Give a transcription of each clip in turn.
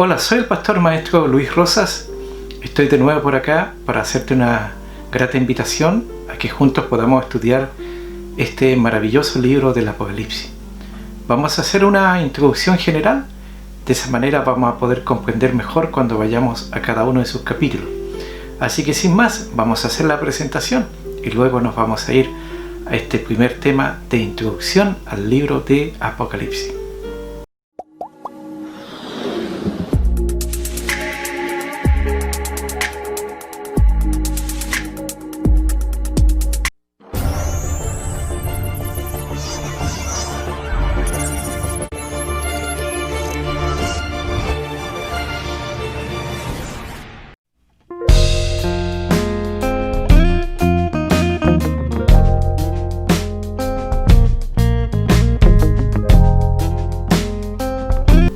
Hola, soy el pastor maestro Luis Rosas. Estoy de nuevo por acá para hacerte una grata invitación a que juntos podamos estudiar este maravilloso libro del Apocalipsis. Vamos a hacer una introducción general, de esa manera vamos a poder comprender mejor cuando vayamos a cada uno de sus capítulos. Así que sin más, vamos a hacer la presentación y luego nos vamos a ir a este primer tema de introducción al libro de Apocalipsis.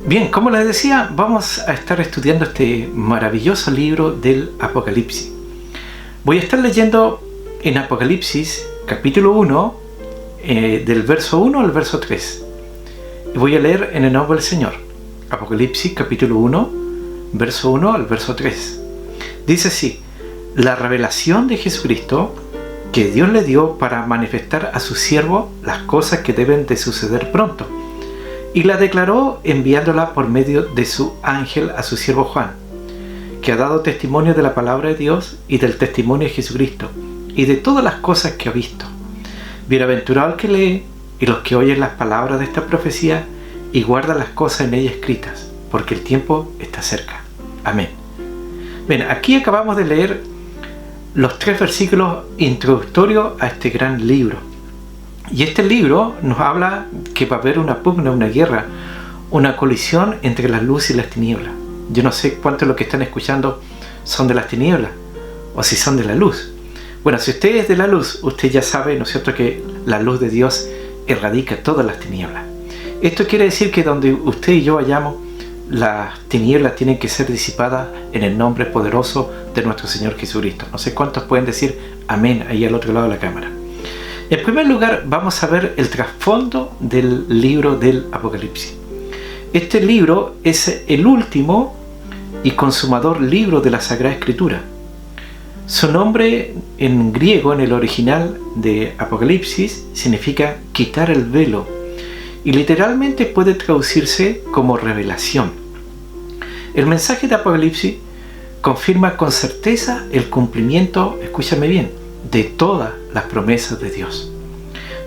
Bien, como les decía, vamos a estar estudiando este maravilloso libro del Apocalipsis. Voy a estar leyendo en Apocalipsis capítulo 1, del verso 1 al verso 3. Y voy a leer en el nombre del Señor. Apocalipsis capítulo 1, verso 1 al verso 3. Dice así: la revelación de Jesucristo que Dios le dio para manifestar a su siervo las cosas que deben de suceder pronto. Y la declaró enviándola por medio de su ángel a su siervo Juan, que ha dado testimonio de la palabra de Dios y del testimonio de Jesucristo, y de todas las cosas que ha visto. Bienaventurado el que lee y los que oyen las palabras de esta profecía y guardan las cosas en ella escritas, porque el tiempo está cerca. Amén. Bien, aquí acabamos de leer los 3 versículos introductorios a este gran libro. Y este libro nos habla que va a haber una pugna, una guerra, una colisión entre la luz y las tinieblas. Yo no sé cuántos de los que están escuchando son de las tinieblas o si son de la luz. Bueno, si usted es de la luz, usted ya sabe, ¿no es cierto?, que la luz de Dios erradica todas las tinieblas. Esto quiere decir que donde usted y yo vayamos, las tinieblas tienen que ser disipadas en el nombre poderoso de nuestro Señor Jesucristo. No sé cuántos pueden decir amén ahí al otro lado de la cámara. En primer lugar, vamos a ver el trasfondo del libro del Apocalipsis. Este libro es el último y consumador libro de la Sagrada Escritura. Su nombre en griego, en el original de Apocalipsis, significa quitar el velo y literalmente puede traducirse como revelación. El mensaje de Apocalipsis confirma con certeza el cumplimiento, escúchame bien, de todas las promesas de Dios.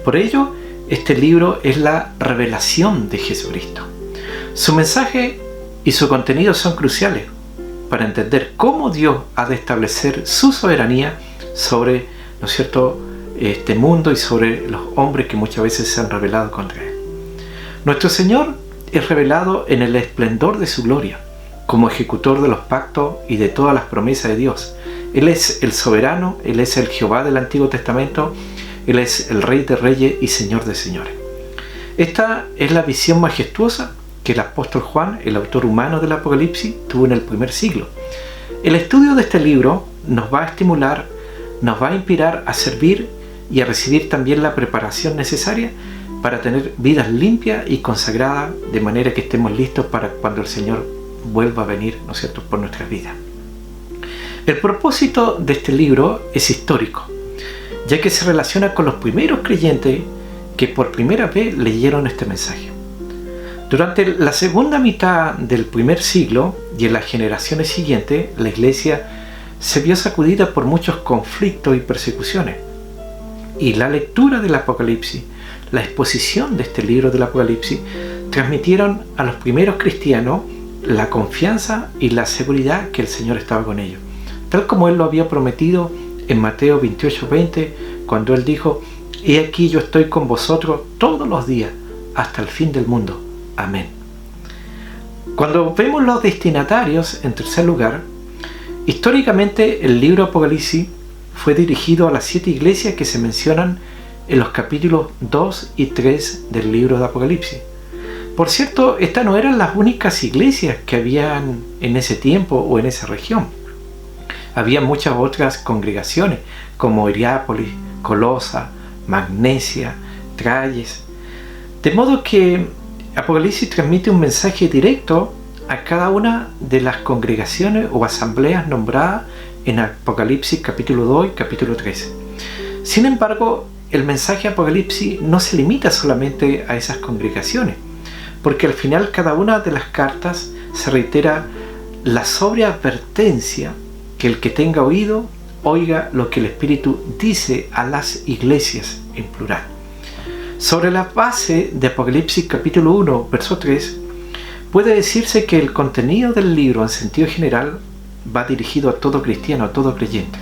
Por ello, este libro es la revelación de Jesucristo. Su mensaje y su contenido son cruciales para entender cómo Dios ha de establecer su soberanía sobre, ¿no es cierto?, este mundo y sobre los hombres que muchas veces se han rebelado contra Él. Nuestro Señor es revelado en el esplendor de su gloria, como ejecutor de los pactos y de todas las promesas de Dios. Él es el soberano, Él es el Jehová del Antiguo Testamento, Él es el Rey de Reyes y Señor de Señores. Esta es la visión majestuosa que el apóstol Juan, el autor humano del Apocalipsis, tuvo en el primer siglo. El estudio de este libro nos va a estimular, nos va a inspirar a servir y a recibir también la preparación necesaria para tener vidas limpias y consagradas, de manera que estemos listos para cuando el Señor vuelva a venir, ¿no es cierto?, por nuestras vidas. El propósito de este libro es histórico, ya que se relaciona con los primeros creyentes que por primera vez leyeron este mensaje. Durante la segunda mitad del primer siglo y en las generaciones siguientes, la Iglesia se vio sacudida por muchos conflictos y persecuciones. Y la lectura del Apocalipsis, la exposición de este libro del Apocalipsis, transmitieron a los primeros cristianos la confianza y la seguridad que el Señor estaba con ellos, tal como Él lo había prometido en Mateo 28:20, cuando Él dijo: he aquí yo estoy con vosotros todos los días hasta el fin del mundo. Amén. Cuando vemos los destinatarios, en tercer lugar, históricamente el libro Apocalipsis fue dirigido a las 7 iglesias que se mencionan en los capítulos 2 y 3 del libro de Apocalipsis. Por cierto, estas no eran las únicas iglesias que habían en ese tiempo o en esa región. Había muchas otras congregaciones como Hierápolis, Colosa, Magnesia, Tralles. De modo que Apocalipsis transmite un mensaje directo a cada una de las congregaciones o asambleas nombradas en Apocalipsis capítulo 2 y capítulo 13. Sin embargo, el mensaje de Apocalipsis no se limita solamente a esas congregaciones, porque al final cada una de las cartas se reitera la sobria advertencia que el que tenga oído oiga lo que el Espíritu dice a las iglesias en plural. Sobre la base de Apocalipsis capítulo 1, verso 3, puede decirse que el contenido del libro en sentido general va dirigido a todo cristiano, a todo creyente.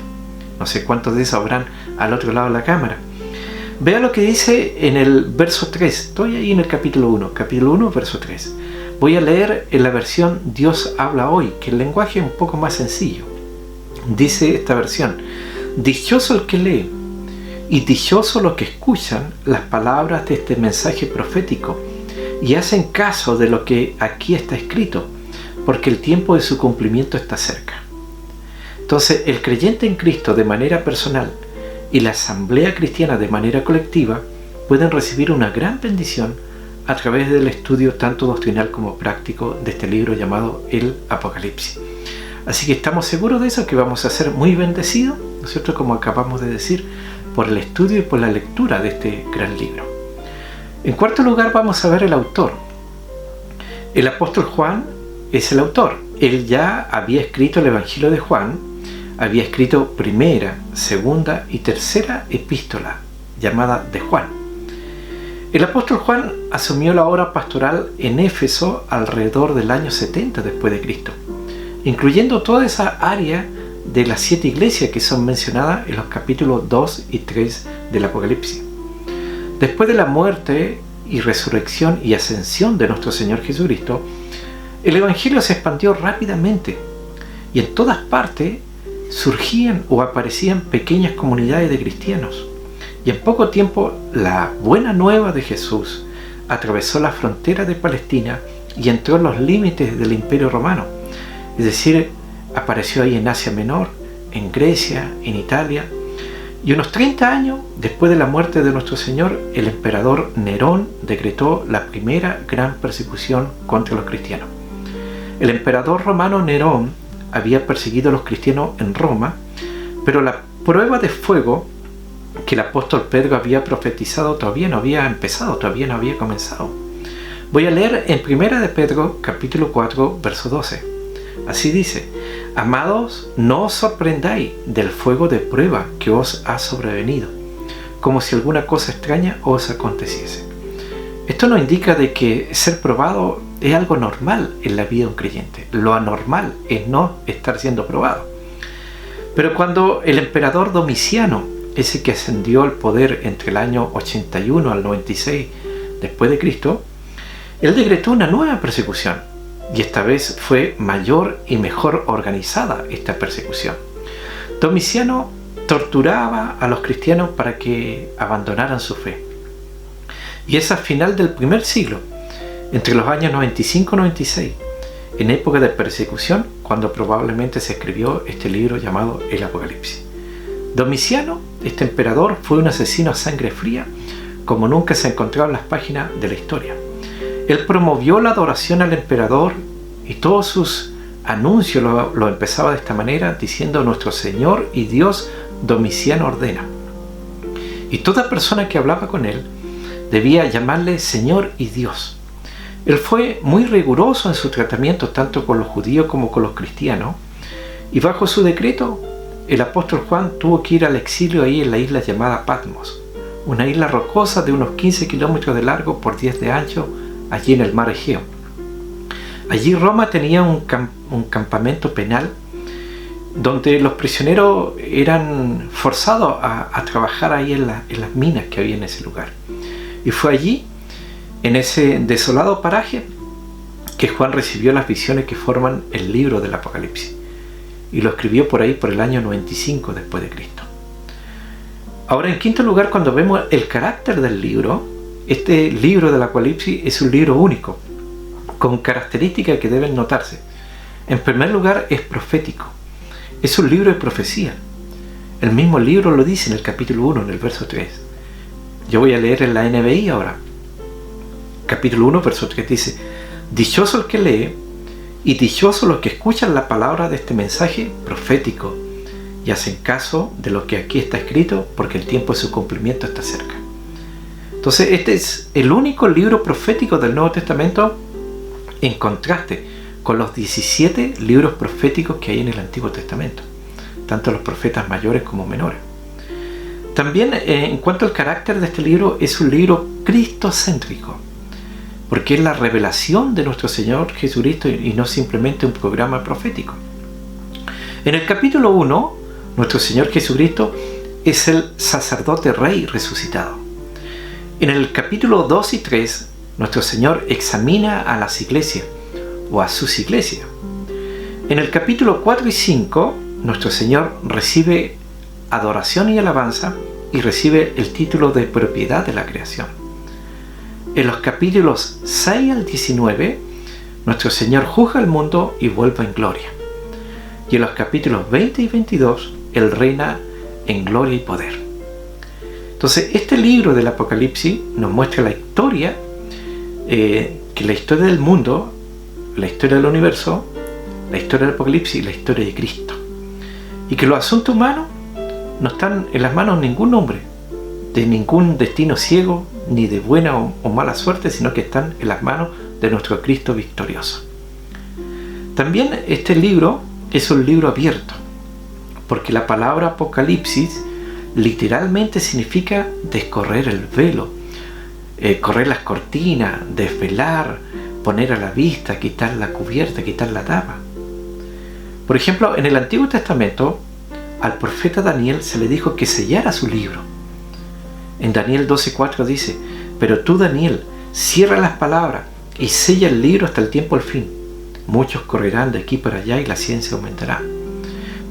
No sé cuántos de esos habrán al otro lado de la cámara. Vea lo que dice en el verso 3. Estoy ahí en el capítulo 1, verso 3. Voy a leer en la versión Dios habla hoy, que el lenguaje es un poco más sencillo. Dice esta versión: dichoso el que lee y dichoso los que escuchan las palabras de este mensaje profético y hacen caso de lo que aquí está escrito, porque el tiempo de su cumplimiento está cerca. Entonces, el creyente en Cristo de manera personal y la asamblea cristiana de manera colectiva pueden recibir una gran bendición a través del estudio tanto doctrinal como práctico de este libro llamado el Apocalipsis. Así que estamos seguros de eso, que vamos a ser muy bendecidos, ¿no es cierto?, como acabamos de decir, por el estudio y por la lectura de este gran libro. En cuarto lugar, vamos a ver el autor. El apóstol Juan es el autor. Él ya había escrito el Evangelio de Juan, había escrito primera, segunda y tercera epístola, llamada de Juan. El apóstol Juan asumió la obra pastoral en Éfeso alrededor del año 70 después de Cristo, incluyendo toda esa área de las 7 iglesias que son mencionadas en los capítulos 2 y 3 del Apocalipsis. Después de la muerte y resurrección y ascensión de nuestro Señor Jesucristo, el Evangelio se expandió rápidamente y en todas partes surgían o aparecían pequeñas comunidades de cristianos. Y en poco tiempo la buena nueva de Jesús atravesó la frontera de Palestina y entró en los límites del Imperio Romano. Es decir, apareció ahí en Asia Menor, en Grecia, en Italia. Y unos 30 años después de la muerte de nuestro Señor, el emperador Nerón decretó la primera gran persecución contra los cristianos. El emperador romano Nerón había perseguido a los cristianos en Roma, pero la prueba de fuego que el apóstol Pedro había profetizado todavía no había empezado, todavía no había comenzado. Voy a leer en 1 de Pedro capítulo 4, verso 12. Así dice: amados, no os sorprendáis del fuego de prueba que os ha sobrevenido, como si alguna cosa extraña os aconteciese. Esto nos indica de que ser probado es algo normal en la vida de un creyente. Lo anormal es no estar siendo probado. Pero cuando el emperador Domiciano, ese que ascendió al poder entre el año 81 al 96 después de Cristo, él decretó una nueva persecución, y esta vez fue mayor y mejor organizada esta persecución. Domiciano torturaba a los cristianos para que abandonaran su fe. Y es al final del primer siglo, entre los años 95 y 96, en época de persecución, cuando probablemente se escribió este libro llamado el Apocalipsis. Domiciano, este emperador, fue un asesino a sangre fría, como nunca se ha encontrado en las páginas de la historia. Él promovió la adoración al emperador y todos sus anuncios lo empezaba de esta manera, diciendo: nuestro Señor y Dios Domiciano ordena. Y toda persona que hablaba con él debía llamarle Señor y Dios. Él fue muy riguroso en su tratamiento tanto con los judíos como con los cristianos, y bajo su decreto el apóstol Juan tuvo que ir al exilio ahí en la isla llamada Patmos, una isla rocosa de unos 15 kilómetros de largo por 10 de ancho, allí en el mar Egeo. Allí Roma tenía un campamento penal donde los prisioneros eran forzados a trabajar ahí en las minas que había en ese lugar. Y fue allí, en ese desolado paraje, que Juan recibió las visiones que forman el libro del Apocalipsis. Y lo escribió por ahí por el año 95 después de Cristo. Ahora, en quinto lugar, cuando vemos el carácter del libro, este libro del Apocalipsis es un libro único, con características que deben notarse. En primer lugar, es profético. Es un libro de profecía. El mismo libro lo dice en el capítulo 1, en el verso 3. Yo voy a leer en la NBI ahora. Capítulo 1, verso 3 dice: dichoso el que lee Y dichosos los que escuchan la palabra de este mensaje profético y hacen caso de lo que aquí está escrito, porque el tiempo de su cumplimiento está cerca. Entonces este es el único libro profético del Nuevo Testamento en contraste con los 17 libros proféticos que hay en el Antiguo Testamento, tanto los profetas mayores como menores. También en cuanto al carácter de este libro, es un libro cristocéntrico, porque es la revelación de nuestro Señor Jesucristo y no simplemente un programa profético. En el capítulo 1, nuestro Señor Jesucristo es el sacerdote rey resucitado. En el capítulo 2 y 3, nuestro Señor examina a las iglesias o a sus iglesias. En el capítulo 4 y 5, nuestro Señor recibe adoración y alabanza y recibe el título de propiedad de la creación. En los capítulos 6 al 19, nuestro Señor juzga el mundo y vuelve en gloria. Y en los capítulos 20 y 22, Él reina en gloria y poder. Entonces, este libro del Apocalipsis nos muestra la historia, que la historia del mundo, la historia del universo, la historia del Apocalipsis y la historia de Cristo. Y que los asuntos humanos no están en las manos de ningún hombre, de ningún destino ciego, ni de buena o mala suerte, sino que están en las manos de nuestro Cristo victorioso. También este libro es un libro abierto, porque la palabra Apocalipsis literalmente significa descorrer el velo, correr las cortinas, desvelar, poner a la vista, quitar la cubierta, quitar la tapa. Por ejemplo, en el Antiguo Testamento, al profeta Daniel se le dijo que sellara su libro. En Daniel 12:4 dice: pero tú, Daniel, cierra las palabras y sella el libro hasta el tiempo del fin. Muchos correrán de aquí para allá y la ciencia aumentará.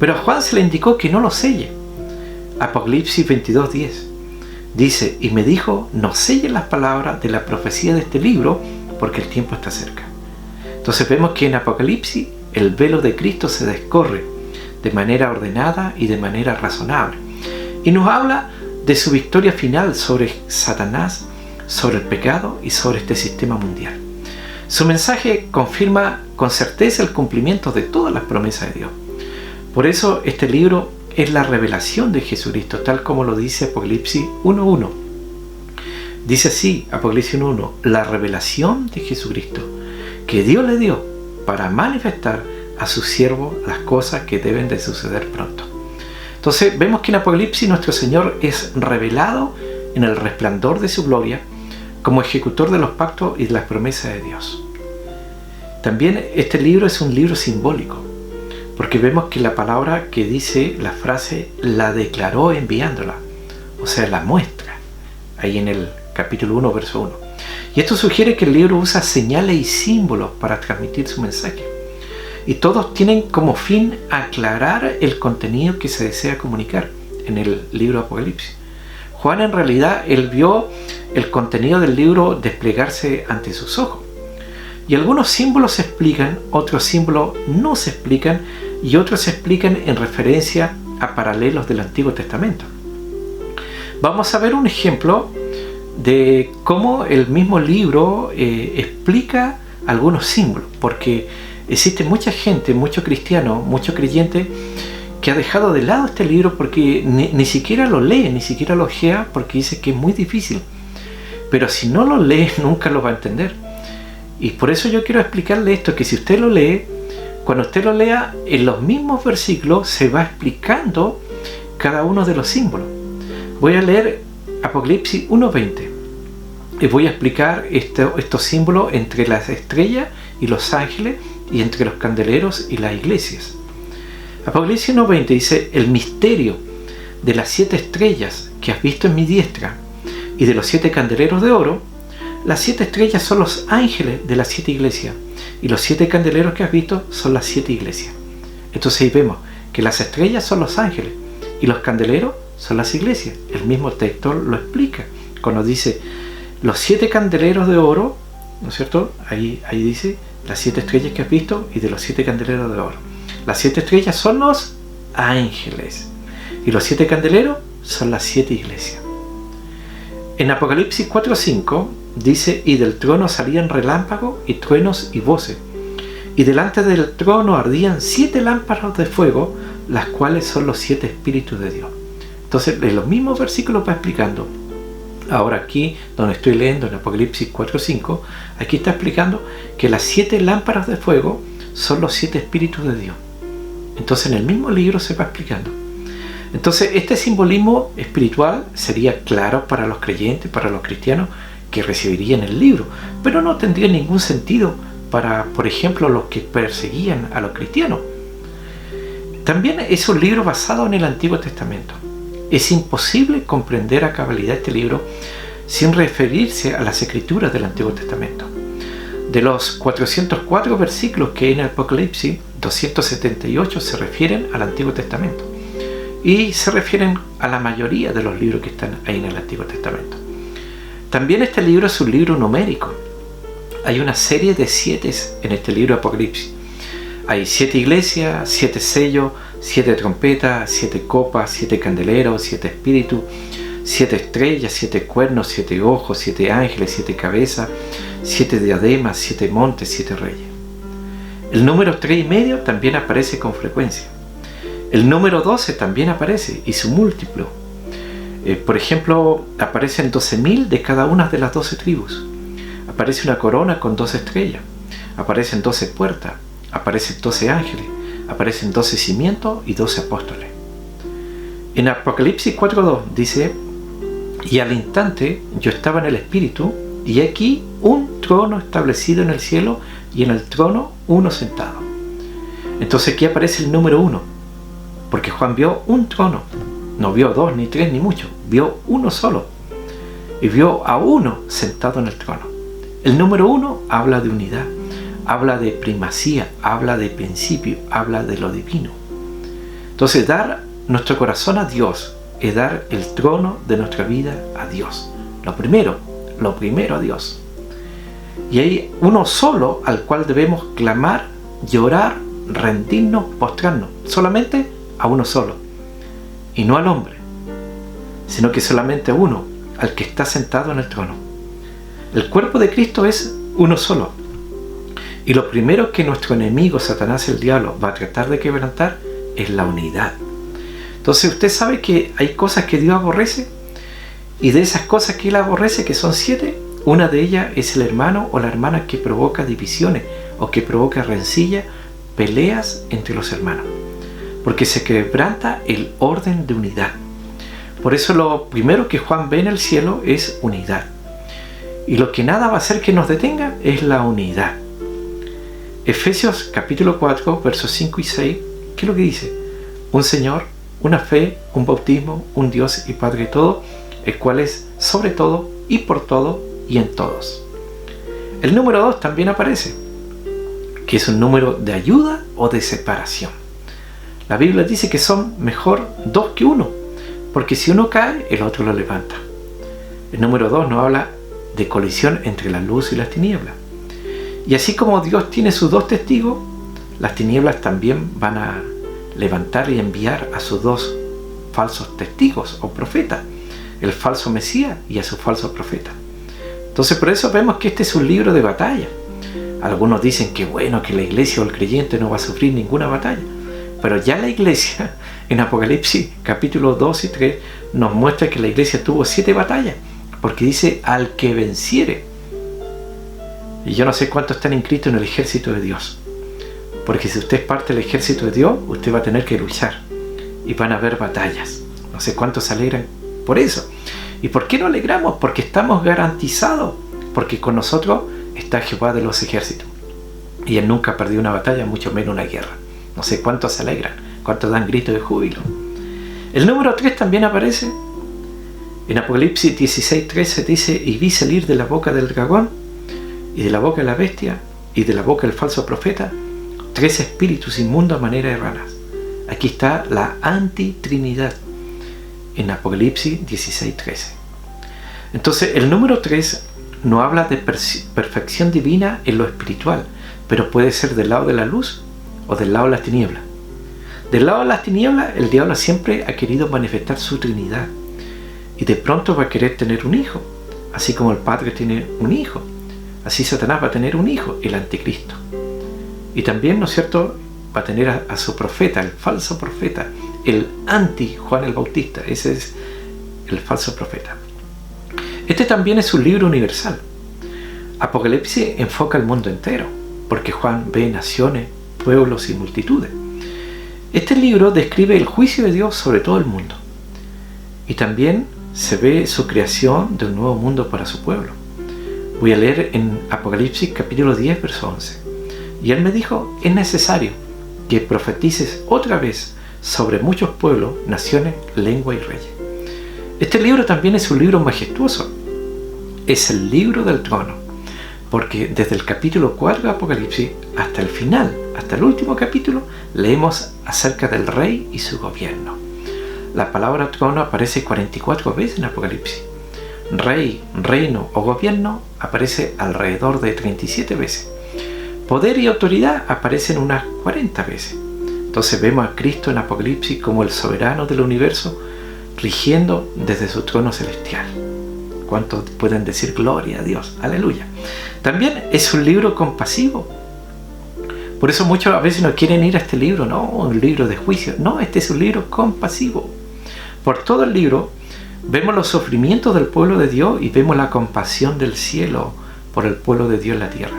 Pero a Juan se le indicó que no lo selle. Apocalipsis 22:10 dice: y me dijo, no selles las palabras de la profecía de este libro, porque el tiempo está cerca. Entonces vemos que en Apocalipsis el velo de Cristo se descorre de manera ordenada y de manera razonable. Y nos habla de su victoria final sobre Satanás, sobre el pecado y sobre este sistema mundial. Su mensaje confirma con certeza el cumplimiento de todas las promesas de Dios. Por eso este libro es la revelación de Jesucristo, tal como lo dice Apocalipsis 1:1. Dice así, Apocalipsis 1:1, la revelación de Jesucristo, que Dios le dio para manifestar a sus siervos las cosas que deben de suceder pronto. Entonces vemos que en Apocalipsis nuestro Señor es revelado en el resplandor de su gloria como ejecutor de los pactos y de las promesas de Dios. También este libro es un libro simbólico, porque vemos que la palabra que dice la frase la declaró enviándola, o sea, la muestra, ahí en el capítulo 1, verso 1. Y esto sugiere que el libro usa señales y símbolos para transmitir su mensaje. Y todos tienen como fin aclarar el contenido que se desea comunicar en el libro de Apocalipsis. Juan en realidad, él vio el contenido del libro desplegarse ante sus ojos. Y algunos símbolos se explican, otros símbolos no se explican, y otros se explican en referencia a paralelos del Antiguo Testamento. Vamos a ver un ejemplo de cómo el mismo libro explica algunos símbolos, porque existe mucha gente, mucho cristiano, mucho creyente que ha dejado de lado este libro porque ni siquiera lo lee, ni siquiera lo ojea, porque dice que es muy difícil. Pero si no lo lee, nunca lo va a entender. Y por eso yo quiero explicarle esto, que si usted lo lee, cuando usted lo lea, en los mismos versículos se va explicando cada uno de los símbolos. Voy a leer Apocalipsis 1:20 y voy a explicar estos símbolos entre las estrellas y los ángeles y entre los candeleros y las iglesias. Apocalipsis 1:20 dice: el misterio de las 7 estrellas que has visto en mi diestra y de los 7 candeleros de oro. Las 7 estrellas son los ángeles de las 7 iglesias y los 7 candeleros que has visto son las 7 iglesias. Entonces ahí vemos que las estrellas son los ángeles y los candeleros son las iglesias. El mismo texto lo explica cuando dice los 7 candeleros de oro, ¿no es cierto? Ahí dice las 7 estrellas que has visto y de los 7 candeleros de oro. Las 7 estrellas son los ángeles y los 7 candeleros son las 7 iglesias. En Apocalipsis 4:5 dice: y del trono salían relámpagos y truenos y voces, Y delante del trono ardían 7 lámparas de fuego, las cuales son los 7 espíritus de Dios. Entonces, en los mismos versículos va explicando. Ahora aquí, donde estoy leyendo en Apocalipsis 4:5, aquí está explicando que las 7 lámparas de fuego son los 7 espíritus de Dios. Entonces, en el mismo libro se va explicando. Entonces, este simbolismo espiritual sería claro para los creyentes, para los cristianos que recibirían el libro, pero no tendría ningún sentido para, por ejemplo, los que perseguían a los cristianos. También es un libro basado en el Antiguo Testamento. Es imposible comprender a cabalidad este libro sin referirse a las escrituras del Antiguo Testamento. De los 404 versículos que hay en el Apocalipsis, 278 se refieren al Antiguo Testamento y se refieren a la mayoría de los libros que están ahí en el Antiguo Testamento. También este libro es un libro numérico. Hay una serie de 7 en este libro de Apocalipsis. Hay 7 iglesias, 7 sellos, 7 trompetas, 7 copas, 7 candeleros, 7 espíritus, 7 estrellas, 7 cuernos, 7 ojos, 7 ángeles, 7 cabezas, 7 diademas, 7 montes, 7 reyes. El número 3,5 también aparece con frecuencia. El número 12 también aparece y su múltiplo. Por ejemplo, aparecen 12.000 de cada una de las 12 tribus. Aparece una corona con 12 estrellas. Aparecen 12 puertas. Aparecen 12 ángeles. Aparecen 12 cimientos y 12 apóstoles. En Apocalipsis 4:2 dice: y al instante yo estaba en el Espíritu, y aquí un trono establecido en el cielo, y en el trono uno sentado. Entonces aquí aparece el número 1, porque Juan vio un trono. No vio 2, ni 3, ni mucho. Vio uno solo. Y vio a uno sentado en el trono. El número 1 habla de unidad, habla de primacía, habla de principio, habla de lo divino. Entonces, dar nuestro corazón a Dios es dar el trono de nuestra vida a Dios. Lo primero a Dios. Y hay uno solo al cual debemos clamar, llorar, rendirnos, postrarnos. Solamente a uno solo. Y no al hombre, sino que solamente a uno, al que está sentado en el trono. El cuerpo de Cristo es uno solo. Y lo primero que nuestro enemigo, Satanás, el diablo, va a tratar de quebrantar es la unidad. Entonces usted sabe que hay cosas que Dios aborrece, y de esas cosas que Él aborrece, que son 7, una de ellas es el hermano o la hermana que provoca divisiones o que provoca rencilla, peleas entre los hermanos. Porque se quebranta el orden de unidad. Por eso lo primero que Juan ve en el cielo es unidad. Y lo que nada va a hacer que nos detenga es la unidad. Efesios capítulo 4, versos 5 y 6, ¿qué es lo que dice? Un Señor, una fe, un bautismo, un Dios y Padre de todo, el cual es sobre todo y por todo y en todos. El número 2 también aparece, que es un número de ayuda o de separación. La Biblia dice que son mejor 2 que 1, porque si uno cae, el otro lo levanta. El número 2 nos habla de colisión entre la luz y las tinieblas. Y así como Dios tiene sus 2 testigos, las tinieblas también van a levantar y enviar a sus 2 falsos testigos o profetas, el falso Mesías y a su falso profeta. Entonces por eso vemos que este es un libro de batalla. Algunos dicen que bueno, que la iglesia o el creyente no va a sufrir ninguna batalla. Pero ya la iglesia, en Apocalipsis capítulo 2 y 3, nos muestra que la iglesia tuvo 7 batallas, porque dice al que venciere. Y yo no sé cuántos están inscritos en el ejército de Dios, porque si usted es parte del ejército de Dios, usted va a tener que luchar y van a haber batallas. No sé cuántos se alegran por eso. ¿Y por qué nos alegramos? Porque estamos garantizados, porque con nosotros está Jehová de los ejércitos, y Él nunca perdió una batalla, mucho menos una guerra. No sé cuántos se alegran, cuántos dan gritos de júbilo. El número 3 también aparece. En Apocalipsis 16:13 dice: y vi salir de la boca del dragón, y de la boca de la bestia, y de la boca del falso profeta, 3 espíritus inmundos a manera de ranas. Aquí está la antitrinidad, en Apocalipsis 16:13. Entonces el número 3 no habla de perfección divina en lo espiritual, pero puede ser del lado de la luz o del lado de las tinieblas. Del lado de las tinieblas, el diablo siempre ha querido manifestar su Trinidad, y de pronto va a querer tener un hijo, así como el Padre tiene un hijo. Así Satanás va a tener un hijo, el anticristo. Y también, ¿no es cierto?, va a tener a su profeta, el falso profeta, el anti-Juan el Bautista. Ese es el falso profeta. Este también es un libro universal. Apocalipsis enfoca el mundo entero, porque Juan ve naciones, pueblos y multitudes. Este libro describe el juicio de Dios sobre todo el mundo. Y también se ve su creación de un nuevo mundo para su pueblo. Voy a leer en Apocalipsis capítulo 10, verso 11. Y él me dijo, es necesario que profetices otra vez sobre muchos pueblos, naciones, lenguas y reyes. Este libro también es un libro majestuoso. Es el libro del trono, porque desde el capítulo 4 de Apocalipsis hasta el final, hasta el último capítulo, leemos acerca del rey y su gobierno. La palabra trono aparece 44 veces en Apocalipsis. Rey, reino o gobierno aparece alrededor de 37 veces. Poder y autoridad aparecen unas 40 veces. Entonces vemos a Cristo en Apocalipsis como el soberano del universo, rigiendo desde su trono celestial. ¿Cuántos pueden decir gloria a Dios? Aleluya. También es un libro compasivo. Por eso muchos a veces no quieren ir a este libro, no, un libro de juicio. No, este es un libro compasivo. Por todo el libro vemos los sufrimientos del pueblo de Dios y vemos la compasión del cielo por el pueblo de Dios en la tierra.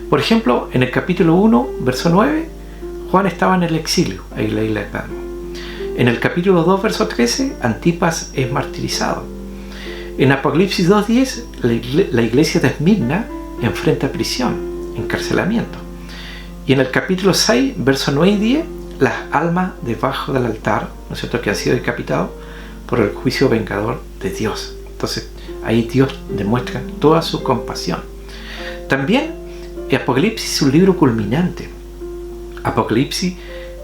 Por ejemplo, en el capítulo 1, verso 9, Juan estaba en el exilio, ahí en la isla de Patmos. En el capítulo 2, verso 13, Antipas es martirizado. En Apocalipsis 2.10, la iglesia de Esmirna enfrenta prisión, encarcelamiento. Y en el capítulo 6, verso 9 y 10, las almas debajo del altar, ¿no es cierto?, que han sido decapitados por el juicio vengador de Dios. Entonces, ahí Dios demuestra toda su compasión. También, Apocalipsis es un libro culminante. Apocalipsis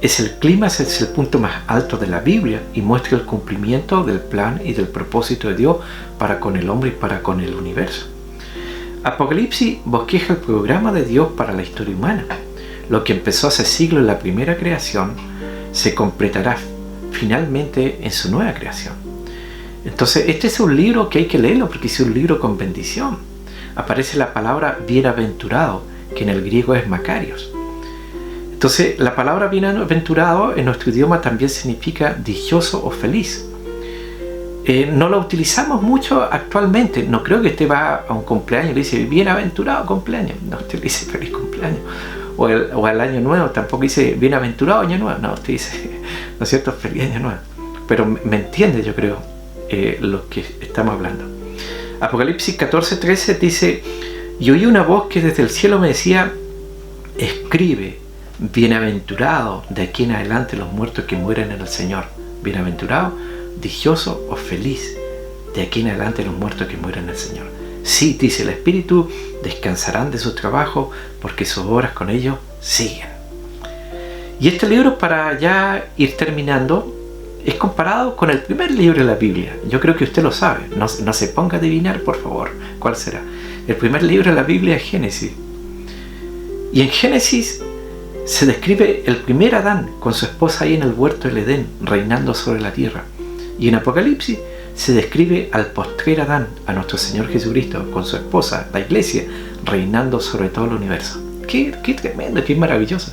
es el clímax, es el punto más alto de la Biblia y muestra el cumplimiento del plan y del propósito de Dios para con el hombre y para con el universo. Apocalipsis bosqueja el programa de Dios para la historia humana. Lo que empezó hace siglos en la primera creación se completará finalmente en su nueva creación. Entonces, este es un libro que hay que leerlo porque es un libro con bendición. Aparece la palabra bienaventurado, que en el griego es Makarios. Entonces, la palabra bienaventurado en nuestro idioma también significa dichoso o feliz. No la utilizamos mucho actualmente. No creo que usted va a un cumpleaños y le dice bienaventurado cumpleaños. No, usted le dice feliz cumpleaños. O al año nuevo tampoco dice bienaventurado año nuevo. No, usted dice, ¿no es cierto?, feliz año nuevo. Pero me entiende, yo creo, lo que estamos hablando. Apocalipsis 14:13 dice, y oí una voz que desde el cielo me decía, escribe, bienaventurado de aquí en adelante los muertos que mueren en el Señor. Bienaventurado, dichoso o feliz de aquí en adelante los muertos que mueren en el Señor. Sí, dice el Espíritu, descansarán de su trabajo porque sus obras con ellos siguen. Y este libro, para ya ir terminando, es comparado con el primer libro de la Biblia. Yo creo que usted lo sabe. No se ponga a adivinar, por favor, cuál será. El primer libro de la Biblia es Génesis. Y en Génesis se describe el primer Adán con su esposa ahí en el huerto del Edén, reinando sobre la tierra. Y en Apocalipsis se describe al postrer Adán, a nuestro Señor Jesucristo, con su esposa, la iglesia, reinando sobre todo el universo. Qué tremendo, qué maravilloso.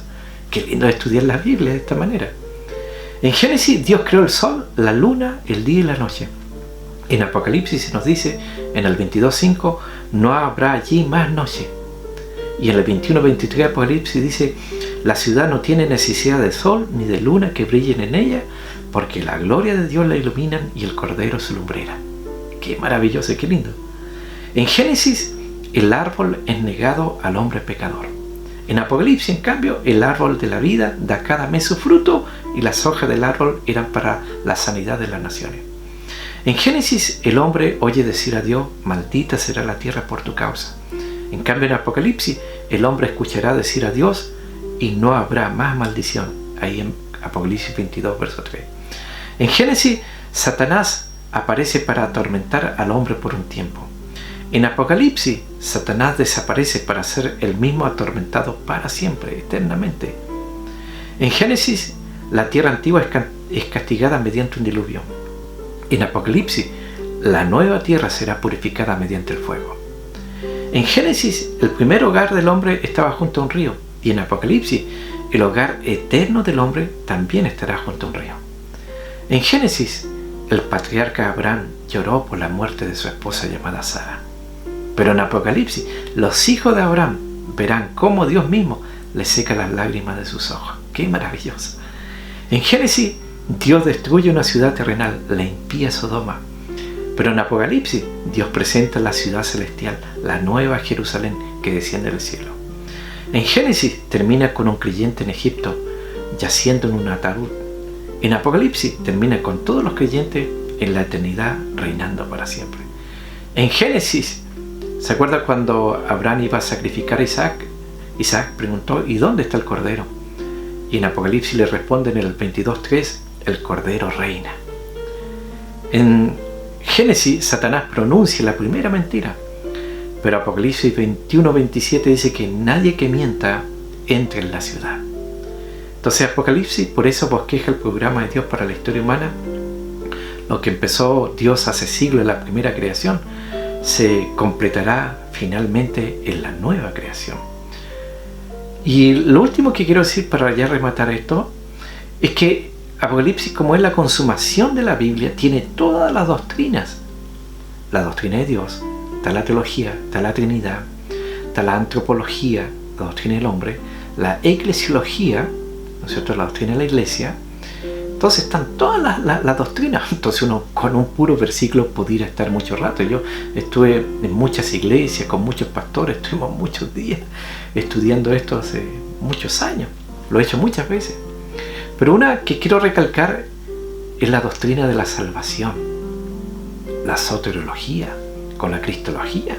Qué lindo estudiar la Biblia de esta manera. En Génesis Dios creó el sol, la luna, el día y la noche. En Apocalipsis se nos dice, en el 22:5, no habrá allí más noche. Y en el 21:23 Apocalipsis dice, la ciudad no tiene necesidad de sol ni de luna que brillen en ella, porque la gloria de Dios la iluminan y el Cordero su lumbrera. Qué maravilloso y qué lindo. En Génesis el árbol es negado al hombre pecador. En Apocalipsis, en cambio, el árbol de la vida da cada mes su fruto y las hojas del árbol eran para la sanidad de las naciones. En Génesis el hombre oye decir a Dios, maldita será la tierra por tu causa. En cambio en Apocalipsis el hombre escuchará decir a Dios y no habrá más maldición. Ahí en Apocalipsis 22, verso 3. En Génesis Satanás aparece para atormentar al hombre por un tiempo. En Apocalipsis Satanás desaparece para ser el mismo atormentado para siempre, eternamente. En Génesis la tierra antigua es castigada mediante un diluvio. En Apocalipsis la nueva tierra será purificada mediante el fuego. En Génesis el primer hogar del hombre estaba junto a un río Y en Apocalipsis, el hogar eterno del hombre también estará junto a un río. En Génesis, el patriarca Abraham lloró por la muerte de su esposa llamada Sara. Pero en Apocalipsis, los hijos de Abraham verán cómo Dios mismo le seca las lágrimas de sus ojos. ¡Qué maravilloso! En Génesis, Dios destruye una ciudad terrenal, la impía Sodoma. Pero en Apocalipsis, Dios presenta la ciudad celestial, la nueva Jerusalén que desciende del cielo. En Génesis termina con un creyente en Egipto yaciendo en un ataúd. En Apocalipsis termina con todos los creyentes en la eternidad reinando para siempre. En Génesis, ¿se acuerda cuando Abraham iba a sacrificar a Isaac? Isaac preguntó: ¿y dónde está el cordero? Y en Apocalipsis le responden en el 22:3: el cordero reina. En Génesis, Satanás pronuncia la primera mentira, pero Apocalipsis 21:27 dice que nadie que mienta entre en la ciudad. Entonces Apocalipsis por eso bosqueja el programa de Dios para la historia humana. Lo que empezó Dios hace siglos en la primera creación se completará finalmente en la nueva creación. Y lo último que quiero decir para ya rematar esto es que Apocalipsis, como es la consumación de la Biblia, tiene todas las doctrinas. La doctrina de Dios, está la teología, está la Trinidad, está la antropología, la doctrina del hombre, la eclesiología, ¿no es cierto?, la doctrina de la iglesia. Entonces están todas las doctrinas. Entonces uno con un puro versículo pudiera estar mucho rato. Yo estuve en muchas iglesias con muchos pastores, estuvimos muchos días estudiando esto hace muchos años. Lo he hecho muchas veces. Pero una que quiero recalcar es la doctrina de la salvación, la soteriología con la cristología.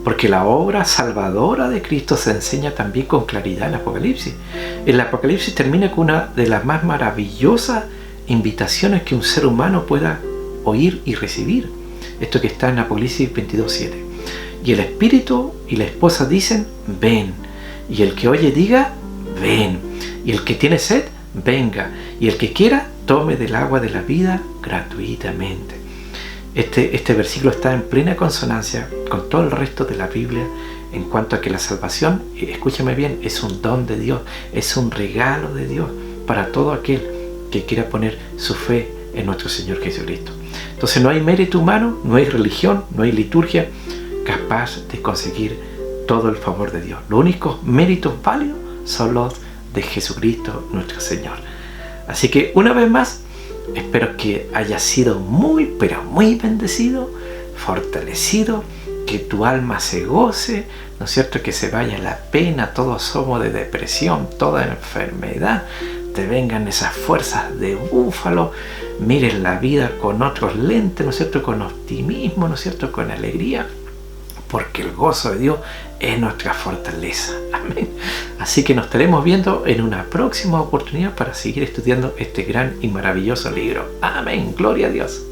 Porque la obra salvadora de Cristo se enseña también con claridad en Apocalipsis. El Apocalipsis termina con una de las más maravillosas invitaciones que un ser humano pueda oír y recibir. Esto que está en Apocalipsis 22:7. Y el Espíritu y la esposa dicen: ven. Y el que oye diga: ven. Y el que tiene sed, venga. Y el que quiera, tome del agua de la vida gratuitamente. Este versículo está en plena consonancia con todo el resto de la Biblia en cuanto a que la salvación, escúchame bien, es un don de Dios, es un regalo de Dios para todo aquel que quiera poner su fe en nuestro Señor Jesucristo. Entonces no hay mérito humano, no hay religión, no hay liturgia capaz de conseguir todo el favor de Dios. Los únicos méritos válidos son los de Jesucristo nuestro Señor. Así que una vez más, espero que hayas sido muy, pero muy bendecido, fortalecido, que tu alma se goce, ¿no es cierto?, que se vaya la pena, todos somos de depresión, toda enfermedad, te vengan esas fuerzas de búfalo, mires la vida con otros lentes, ¿no es cierto?, con optimismo, ¿no es cierto?, con alegría, porque el gozo de Dios es nuestra fortaleza. Amén. Así que nos estaremos viendo en una próxima oportunidad para seguir estudiando este gran y maravilloso libro. Amén. Gloria a Dios.